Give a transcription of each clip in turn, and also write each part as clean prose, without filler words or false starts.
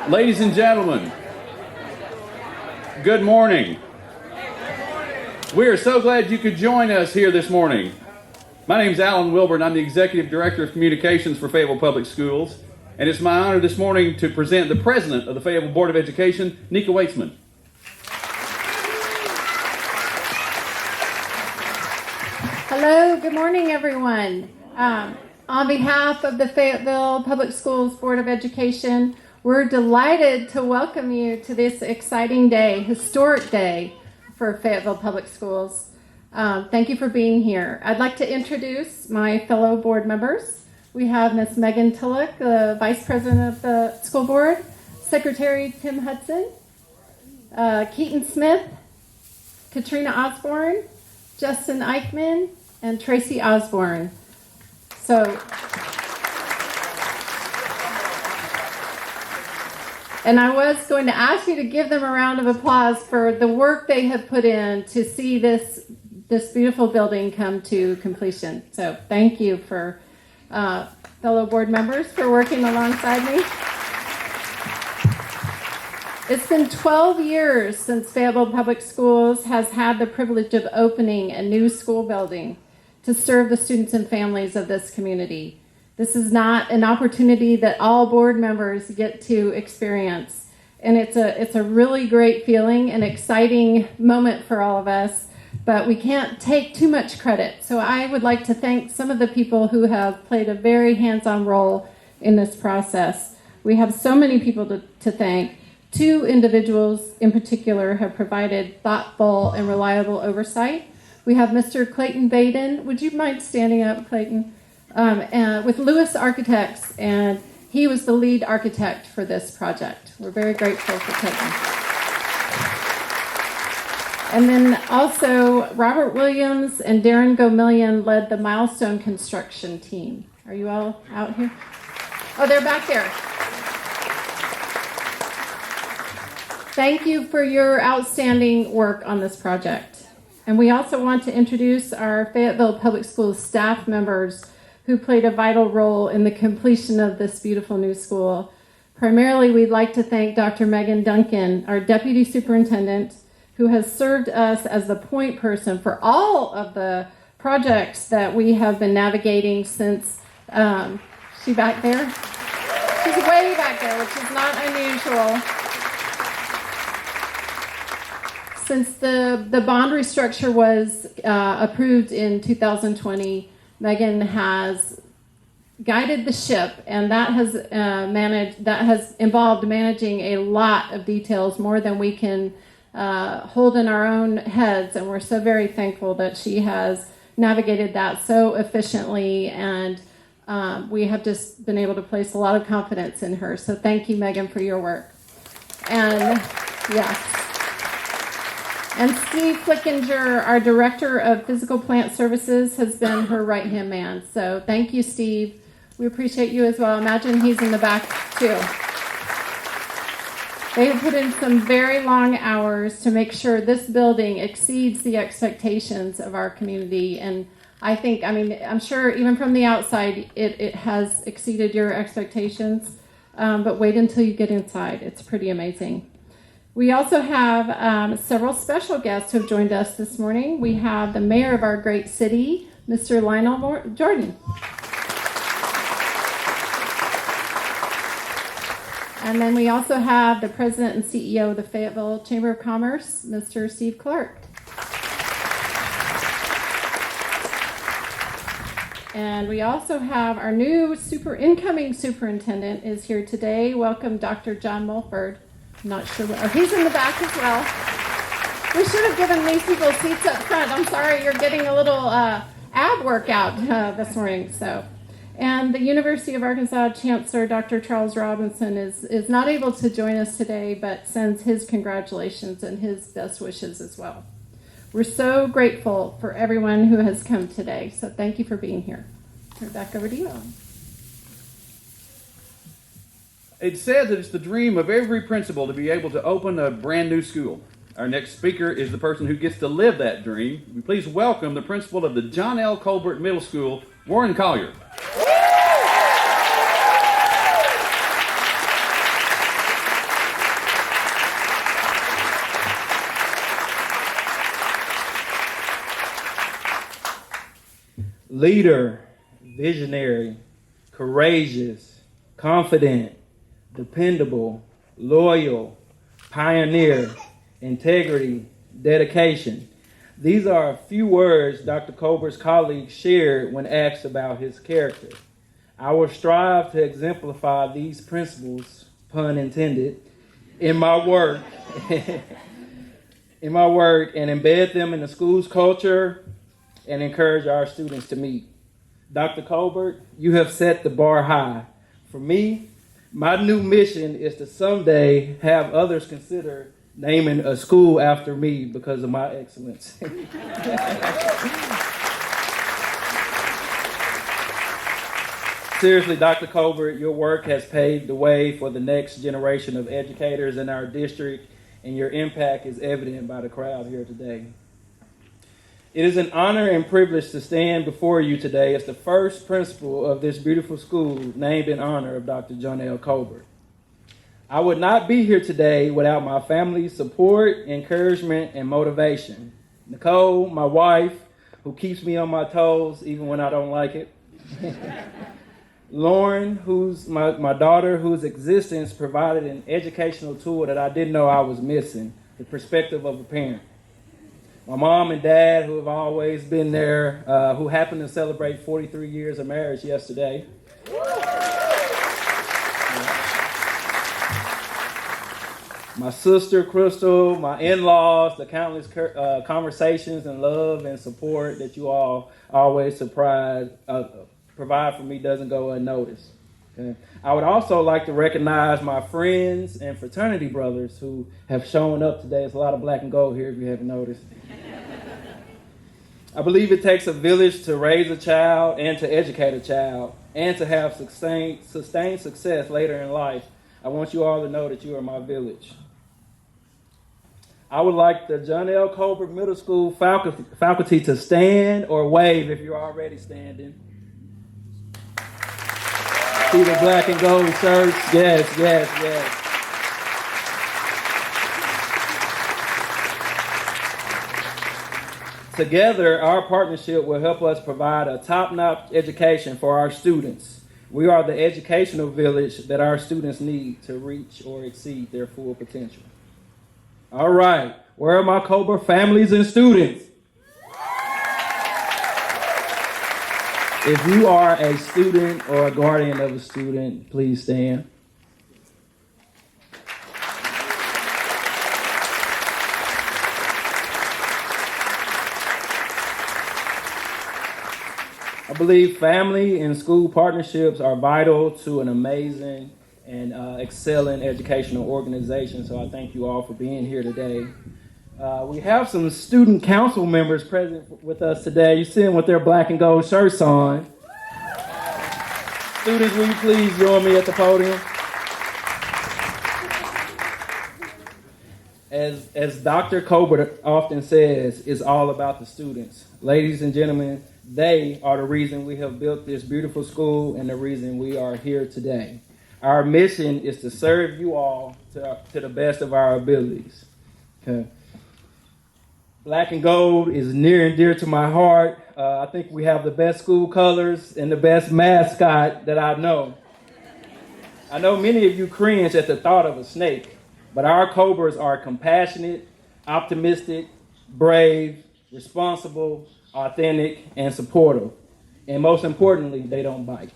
Ladies and gentlemen, good morning. We are so glad you could join us here this morning. My name is Alan Wilbur, and I'm the Executive Director of Communications for Fayetteville Public Schools. And it's my honor this morning to present the President of the Fayetteville Board of Education, Nika Weitzman. Hello, good morning, everyone. On behalf of the Fayetteville Public Schools Board of Education, we're delighted to welcome you to this exciting day, historic day for Fayetteville Public Schools. Thank you for being here. I'd like to introduce my fellow board members. We have Ms. Megan Tillich, the Vice President of the School Board, Secretary Tim Hudson, Keaton Smith, Katrina Osborne, Justin Eichman, and Tracy Osborne. And I was going to ask you to give them a round of applause for the work they have put in to see this beautiful building come to completion. So thank you for fellow board members for working alongside me. It's been 12 years since Fayetteville Public Schools has had the privilege of opening a new school building to serve the students and families of this community. This is not an opportunity that all board members get to experience. And it's a really great feeling, an exciting moment for all of us, but we can't take too much credit. So I would like to thank some of the people who have played a very hands-on role in this process. We have so many people to thank. Two individuals in particular have provided thoughtful and reliable oversight. We have Mr. Clayton Baden. Would you mind standing up, Clayton? With Lewis Architects, and he was the lead architect for this project. We're very grateful for Clayton. And then also Robert Williams and Darren Gomillion led the milestone construction team. Are you all out here? Oh, they're back there. Thank you for your outstanding work on this project. And we also want to introduce our Fayetteville Public Schools staff members who played a vital role in the completion of this beautiful new school. Primarily, we'd like to thank Dr. Megan Duncan, our Deputy Superintendent, who has served us as the point person for all of the projects that we have been navigating since, she back there? She's way back there, which is not unusual. Since the bond restructure was approved in 2020, Megan has guided the ship, and that has involved managing a lot of details, more than we can hold in our own heads, and we're so very thankful that she has navigated that so efficiently, and we have just been able to place a lot of confidence in her. So thank you, Megan, for your work. And yes. And Steve Flickinger, our Director of Physical Plant Services, has been her right-hand man. So thank you, Steve. We appreciate you as well. Imagine he's in the back, too. They have put in some very long hours to make sure this building exceeds the expectations of our community. And I'm sure even from the outside, it has exceeded your expectations. But wait until you get inside. It's pretty amazing. We also have several special guests who have joined us this morning. We have the mayor of our great city, Mr. Lionel Jordan. And then we also have the president and CEO of the Fayetteville Chamber of Commerce, Mr. Steve Clark. And we also have our new incoming superintendent is here today. Welcome, Dr. John Mulford. Not sure he's in the back as well. We should have given these people seats up front. I'm sorry, you're getting a little ab workout this morning. And the University of Arkansas Chancellor Dr. Charles Robinson is not able to join us today, but sends his congratulations and his best wishes as well. We're so grateful for everyone who has come today. So thank you for being here. Turn it back over to you, Alan. It's said that it's the dream of every principal to be able to open a brand new school. Our next speaker is the person who gets to live that dream. Please welcome the principal of the John L. Colbert Middle School, Warren Collier. leader, visionary, courageous, confident, dependable, loyal, pioneer, integrity, dedication. These are a few words Dr. Colbert's colleagues shared when asked about his character. I will strive to exemplify these principles, pun intended, in my work, and embed them in the school's culture and encourage our students to meet. Dr. Colbert, you have set the bar high. For me, my new mission is to someday have others consider naming a school after me because of my excellence. Seriously, Dr. Colbert, your work has paved the way for the next generation of educators in our district, and your impact is evident by the crowd here today. It is an honor and privilege to stand before you today as the first principal of this beautiful school named in honor of Dr. Jonell Colbert. I would not be here today without my family's support, encouragement, and motivation. Nicole, my wife, who keeps me on my toes even when I don't like it. Lauren, who's my daughter, whose existence provided an educational tool that I didn't know I was missing, the perspective of a parent. My mom and dad, who have always been there, who happened to celebrate 43 years of marriage yesterday. My sister, Crystal, my in-laws, the countless conversations and love and support that you all always provide for me doesn't go unnoticed. Okay? I would also like to recognize my friends and fraternity brothers who have shown up today. There's a lot of black and gold here if you haven't noticed. I believe it takes a village to raise a child and to educate a child and to have sustained success later in life. I want you all to know that you are my village. I would like the Jonell Colbert Middle School faculty to stand or wave if you're already standing. See the black and gold shirts? Yes, yes, yes. Together, our partnership will help us provide a top-notch education for our students. We are the educational village that our students need to reach or exceed their full potential. All right, where are my Colbert families and students? If you are a student or a guardian of a student, please stand. I believe family and school partnerships are vital to an amazing and excelling educational organization, so I thank you all for being here today. We have some student council members present with us today. You see them with their black and gold shirts on. Students, will you please join me at the podium? As Dr. Colbert often says, it's all about the students. Ladies and gentlemen, they are the reason we have built this beautiful school and the reason we are here today. Our mission is to serve you all to the best of our abilities. Okay. Black and gold is near and dear to my heart. I think we have the best school colors and the best mascot that I know. I know many of you cringe at the thought of a snake, but our Colberts are compassionate, optimistic, brave, responsible, authentic, and supportive. And most importantly, they don't bite.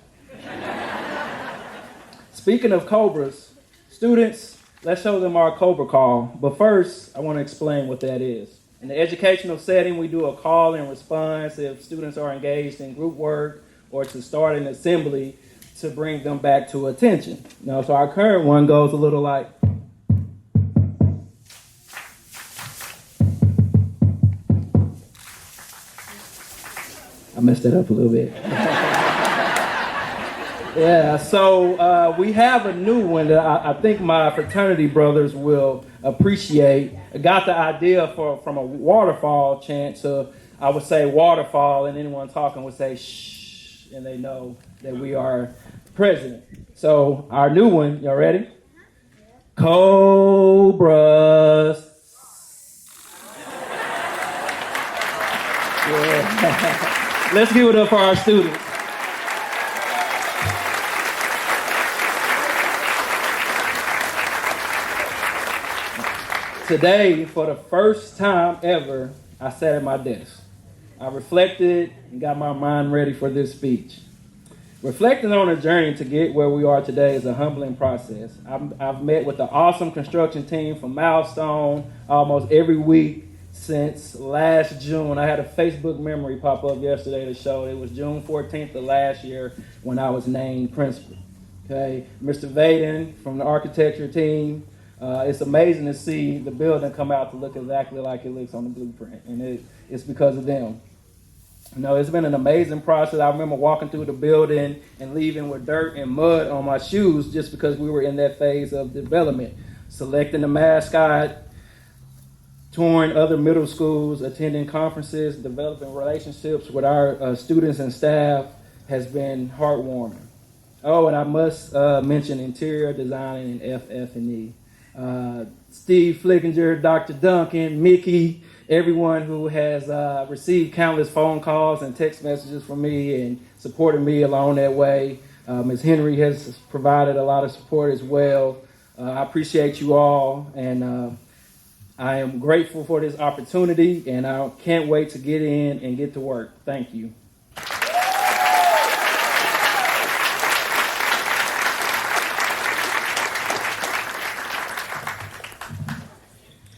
Speaking of Colberts, students, let's show them our Colbert call. But first, I want to explain what that is. In the educational setting, we do a call and response if students are engaged in group work or to start an assembly to bring them back to attention. Now, so our current one goes a little like, I messed that up a little bit. Yeah, so we have a new one that I think my fraternity brothers will appreciate. I got the idea from a waterfall chant, so I would say waterfall, and anyone talking would say shh, and they know that we are present. So our new one, y'all ready? Cobras. Yeah. Let's give it up for our students. Today, for the first time ever, I sat at my desk. I reflected and got my mind ready for this speech. Reflecting on a journey to get where we are today is a humbling process. I've met with the awesome construction team from Milestone almost every week since last June. I had a Facebook memory pop up yesterday to show it was June 14th of last year when I was named principal. Okay, Mr. Vaden from the architecture team. It's amazing to see the building come out to look exactly like it looks on the blueprint, and it's because of them. You know, it's been an amazing process. I remember walking through the building and leaving with dirt and mud on my shoes just because we were in that phase of development. Selecting the mascot, touring other middle schools, attending conferences, developing relationships with our students and staff has been heartwarming. Oh, and I must mention interior design and FF&E. Steve Flickinger, Dr. Duncan, Mickey, everyone who has received countless phone calls and text messages from me and supported me along that way. Ms. Henry has provided a lot of support as well. I appreciate you all, and I am grateful for this opportunity, and I can't wait to get in and get to work. Thank you.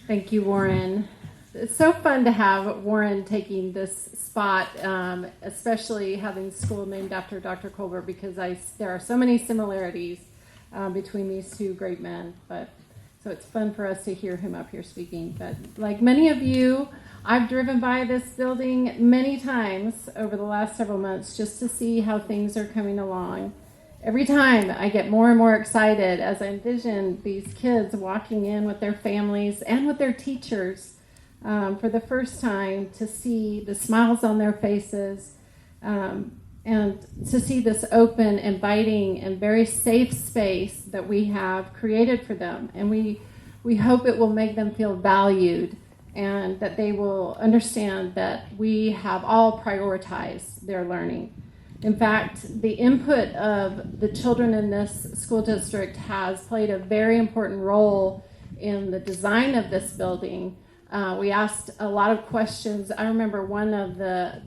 Thank you, Warren. It's so fun to have Warren taking this spot, especially having school named after Dr. Colbert, because there are so many similarities between these two great men. So it's fun for us to hear him up here speaking. But like many of you, I've driven by this building many times over the last several months just to see how things are coming along. Every time I get more and more excited as I envision these kids walking in with their families and with their teachers for the first time, to see the smiles on their faces and to see this open, inviting, and very safe space that we have created for them. And we hope it will make them feel valued and that they will understand that we have all prioritized their learning. In fact, the input of the children in this school district has played a very important role in the design of this building. We asked a lot of questions. I remember one of the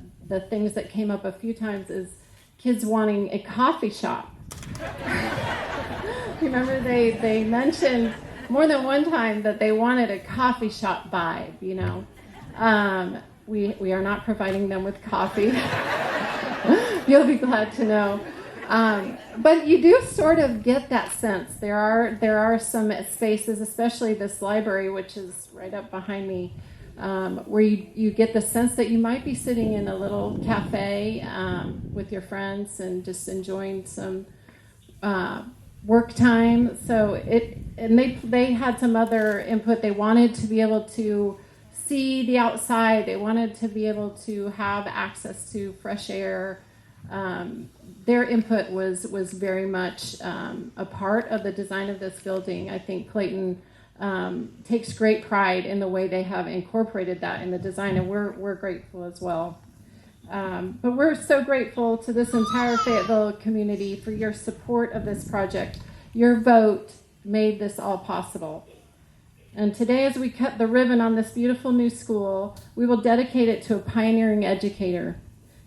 things that came up a few times is kids wanting a coffee shop. Remember they mentioned more than one time that they wanted a coffee shop vibe, you know. We are not providing them with coffee. You'll be glad to know. But you do sort of get that sense. There are some spaces, especially this library, which is right up behind me, where you get the sense that you might be sitting in a little cafe with your friends and just enjoying some work time. So they had some other input. They wanted to be able to see the outside. They wanted to be able to have access to fresh air. Their input was very much a part of the design of this building. I think Clayton takes great pride in the way they have incorporated that in the design, and we're grateful as well. But we're so grateful to this entire Fayetteville community for your support of this project. Your vote made this all possible. And today, as we cut the ribbon on this beautiful new school, we will dedicate it to a pioneering educator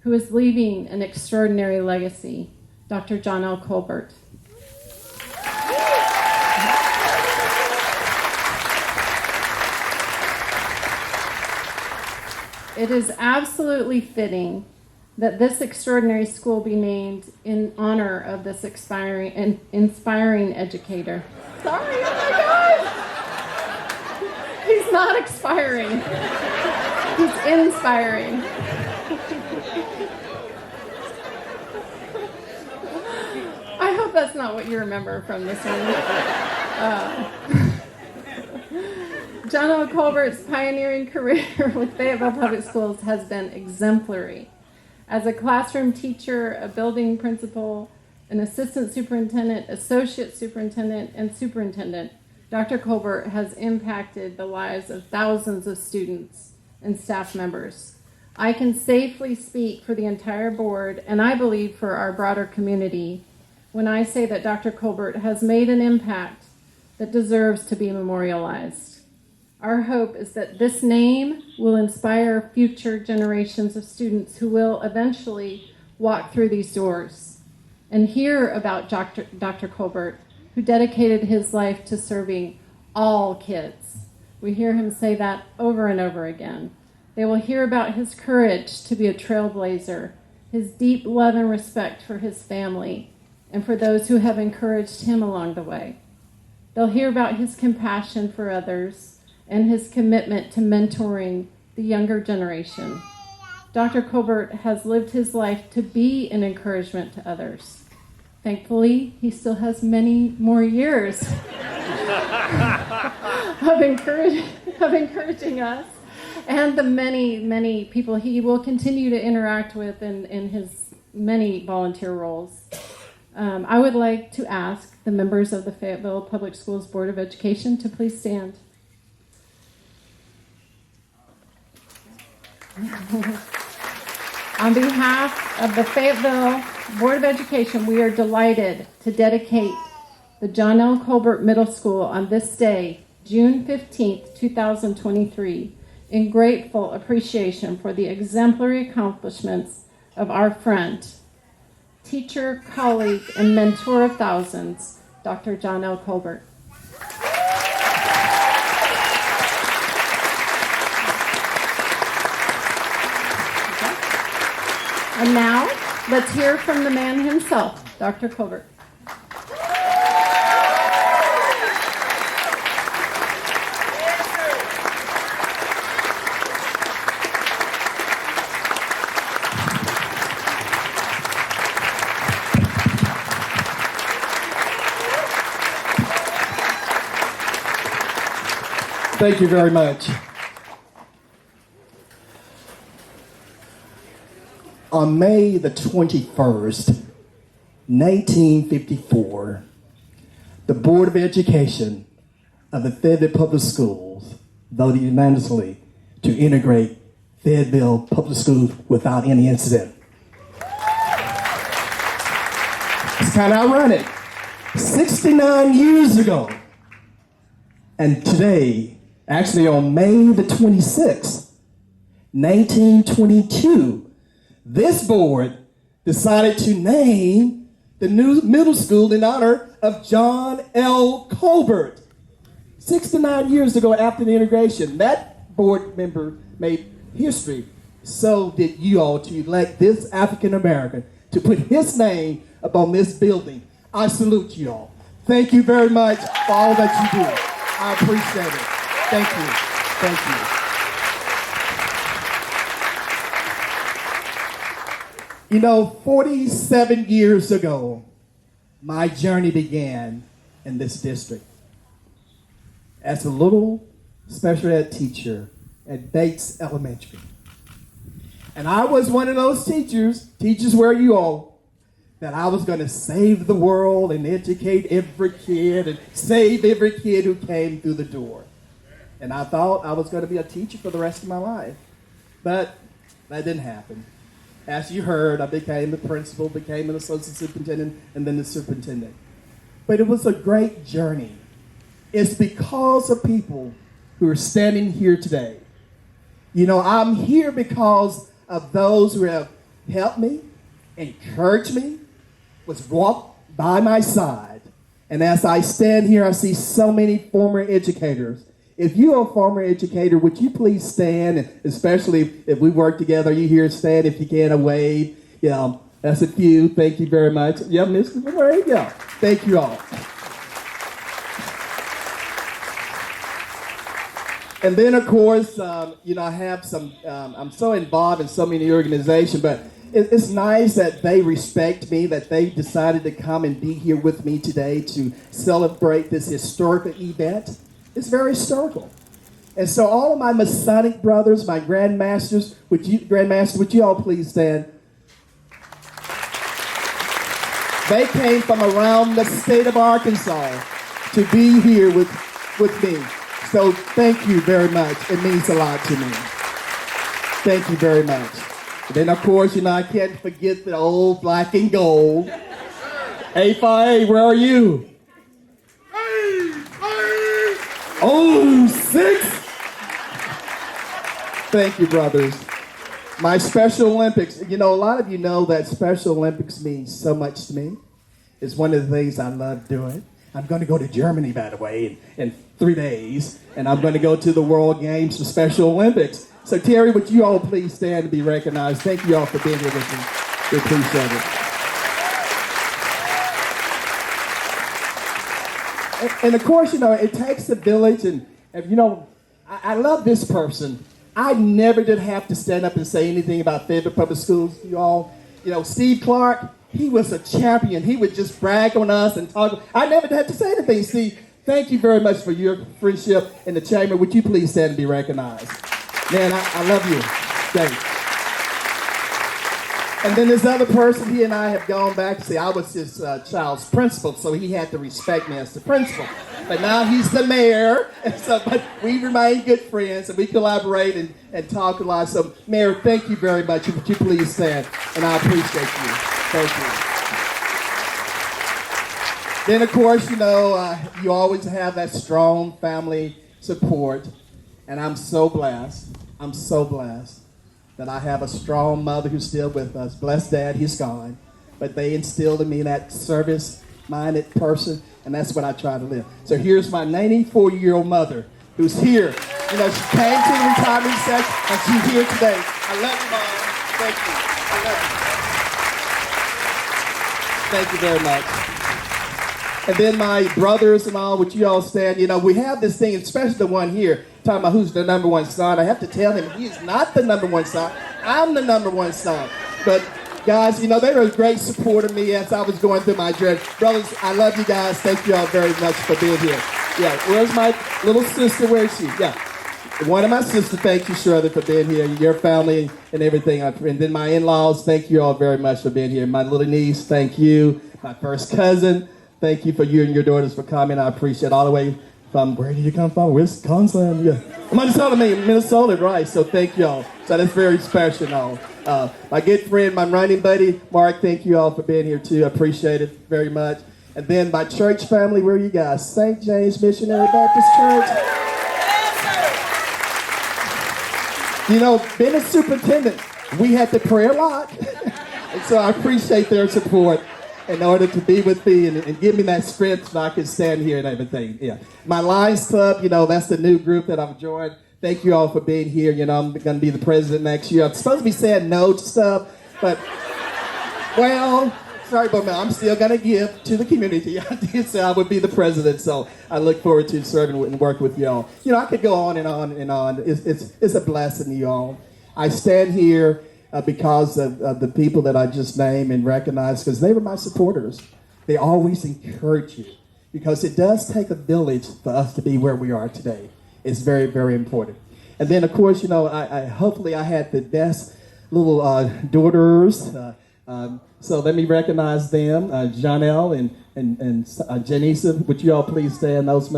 who is leaving an extraordinary legacy, Dr. John L. Colbert. It is absolutely fitting that this extraordinary school be named in honor of this inspiring educator. Sorry, oh my gosh! He's not expiring. He's inspiring. I hope that's not what you remember from this one. John L. Colbert's pioneering career with Fayetteville Public Schools has been exemplary. As a classroom teacher, a building principal, an assistant superintendent, associate superintendent, and superintendent, Dr. Colbert has impacted the lives of thousands of students and staff members. I can safely speak for the entire board, and I believe for our broader community, when I say that Dr. Colbert has made an impact that deserves to be memorialized. Our hope is that this name will inspire future generations of students who will eventually walk through these doors and hear about Dr. Colbert, who dedicated his life to serving all kids. We hear him say that over and over again. They will hear about his courage to be a trailblazer, his deep love and respect for his family, and for those who have encouraged him along the way. They'll hear about his compassion for others and his commitment to mentoring the younger generation. Dr. Colbert has lived his life to be an encouragement to others. Thankfully, he still has many more years of encouraging us and the many, many people he will continue to interact with in his many volunteer roles. I would like to ask the members of the Fayetteville Public Schools Board of Education to please stand. On behalf of the Fayetteville Board of Education, we are delighted to dedicate the John L. Colbert Middle School on this day, June 15th, 2023, in grateful appreciation for the exemplary accomplishments of our friend, teacher, colleague, and mentor of thousands, Dr. John L. Colbert. And now, let's hear from the man himself, Dr. Colbert. Thank you very much. On May the 21st, 1954, the Board of Education of the Fayetteville Public Schools voted unanimously to integrate Fayetteville Public Schools without any incident. It's kind of ironic. 69 years ago, and today, actually on May the 26th, 1922, this board decided to name the new middle school in honor of John L. Colbert. 69 years ago after the integration, that board member made history. So did you all to elect this African American to put his name upon this building. I salute you all. Thank you very much for all that you do. I appreciate it. Thank you. Thank you. You know, 47 years ago, my journey began in this district as a little special ed teacher at Bates Elementary. And I was one of those teachers where you all, that I was going to save the world and educate every kid and save every kid who came through the door. And I thought I was going to be a teacher for the rest of my life. But that didn't happen. As you heard, I became the principal, became an associate superintendent, and then the superintendent. But it was a great journey. It's because of people who are standing here today. You know, I'm here because of those who have helped me, encouraged me, was walked by my side. And as I stand here, I see so many former educators. If you're a former educator, would you please stand? And especially if we work together, you here stand if you can, a wave. Yeah, that's a few. Thank you very much. Yeah, Mr. There you go. Thank you all. And then, of course, you know, I have some, I'm so involved in so many organizations, but it's nice that they respect me, that they decided to come and be here with me today to celebrate this historical event. It's very historical. And so all of my Masonic brothers, my grandmasters, would you all please stand? They came from around the state of Arkansas to be here with me. So thank you very much. It means a lot to me. Thank you very much. And then, of course, I can't forget the old black and gold. A5A, where are you? Oh, 6. Thank you, brothers. My Special Olympics. A lot of you know that Special Olympics means so much to me. It's one of the things I love doing. I'm going to go to Germany, by the way, in 3 days. And I'm going to go to the World Games for Special Olympics. So, Terry, would you all please stand to be recognized? Thank you all for being here with me. We appreciate it. And of course, it takes a village. And I love this person. I never did have to stand up and say anything about Fayetteville Public Schools, you all. Steve Clark, he was a champion. He would just brag on us and talk. I never had to say anything, Steve. Thank you very much for your friendship in the chamber. Would you please stand and be recognized? Man, I love you. Thanks. And then this other person, he and I have gone back. See, I was his child's principal, so he had to respect me as the principal. But now he's the mayor, and but we remain good friends, and we collaborate and talk a lot. So, Mayor, thank you very much. Would you please stand? And I appreciate you. Thank you. Then, of course, you always have that strong family support, and I'm so blessed that I have a strong mother who's still with us. Blessed Dad, he's gone. But they instilled in me that service-minded person, and that's what I try to live. So here's my 94-year-old mother who's here. She came to the retirement section, and she's here today. I love you, Mom. Thank you. I love you. Thank you very much. And then my brothers and all, would you all stand? We have this thing, especially the one here, talking about who's the number one son. I have to tell him he is not the number one son. I'm the number one son. But guys, they were a great support of me as I was going through my journey. Brothers, I love you guys. Thank you all very much for being here. Yeah, where's my little sister? Where is she? Yeah. One of my sisters, thank you, Shirley, for being here. Your family and everything. And then my in-laws, thank you all very much for being here. My little niece, thank you. My first cousin, thank you for you and your daughters for coming. I appreciate it all the way from, where did you come from? Wisconsin? Yeah. Minnesota, right. So thank you all. So that's very special. My good friend, my running buddy, Mark, thank you all for being here too. I appreciate it very much. And then my church family, where are you guys? St. James Missionary Baptist Church. Being a superintendent, we had to pray a lot. And so I appreciate their support in order to be with me and give me that strength so I can stand here and everything. Yeah. My Lions Club, that's the new group that I've joined. Thank you all for being here. I'm going to be the president next year. I'm supposed to be saying no to stuff, but, well, sorry, but I'm still going to give to the community. I did say I would be the president, so I look forward to serving and working with y'all. I could go on and on and on. It's a blessing, y'all. I stand here because of the people that I just named and recognized, because they were my supporters. They always encourage you, because it does take a village for us to be where we are today. It's very, very important. And then, of course, hopefully I had the best little daughters. So let me recognize them, Janelle and Janice. Would you all please stand? Those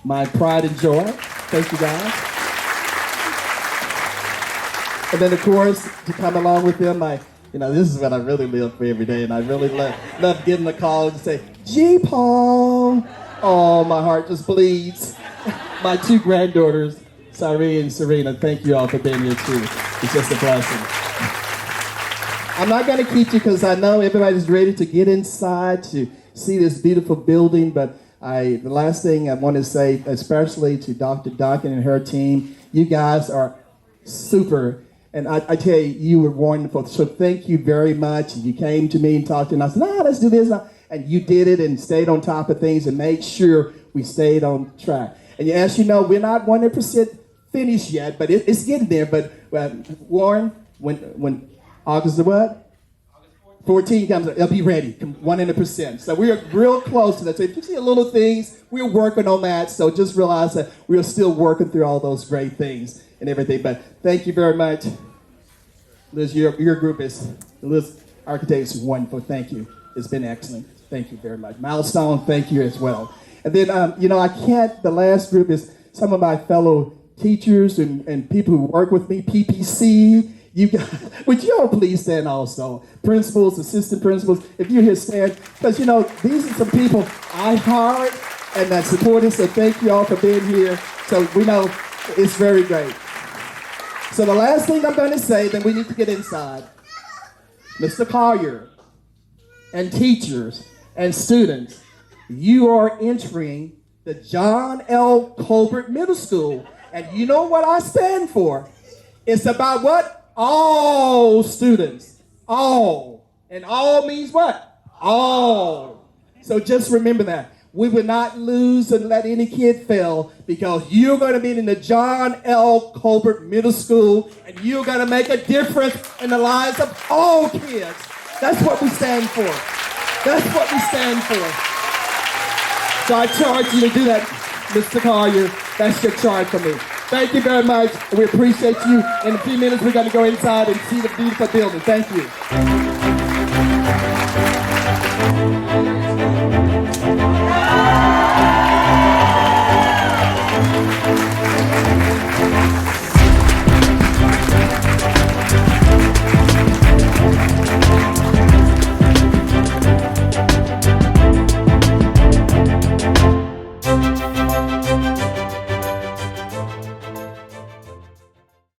my pride and joy. Thank you, guys. And then, of course, to come along with them, this is what I really live for every day, and I really love getting the call and say, G. Paul. Oh, my heart just bleeds. My 2 granddaughters, Sari and Serena, thank you all for being here too. It's just a blessing. I'm not going to keep you because I know everybody's ready to get inside to see this beautiful building, but the last thing I want to say, especially to Dr. Duncan and her team, you guys are super. And I tell you, you were wonderful. So thank you very much. You came to me and talked to me, and I said, let's do this. And you did it and stayed on top of things and made sure we stayed on track. And as you know, we're not 100% finished yet, but it's getting there. But Warren, when August the what? 14 comes, it'll be ready, 100%. So we are real close to that. So if you see little things, we're working on that. So just realize that we're still working through all those great things and everything. But thank you very much. Liz, your group Liz Architects is wonderful. Thank you. It's been excellent. Thank you very much. Milestone, thank you as well. And then, the last group is some of my fellow teachers and people who work with me, PPC. You guys, would you all please stand also? Principals, assistant principals, if you're here, stand. Because, you know, these are some people I hired and that support us, so thank you all for being here. So we know it's very great. So the last thing I'm going to say, then we need to get inside. Mr. Collier and teachers and students, you are entering the John L. Colbert Middle School. And you know what I stand for? It's about what? All students. All. And all means what? All. So just remember that. We will not lose and let any kid fail, because you're going to be in the John L. Colbert Middle School, and you're going to make a difference in the lives of all kids. That's what we stand for. That's what we stand for. So I charge you to do that, Mr. Collier. That's your charge for me. Thank you very much. We appreciate you. In a few minutes, we're going to go inside and see the beautiful building. Thank you.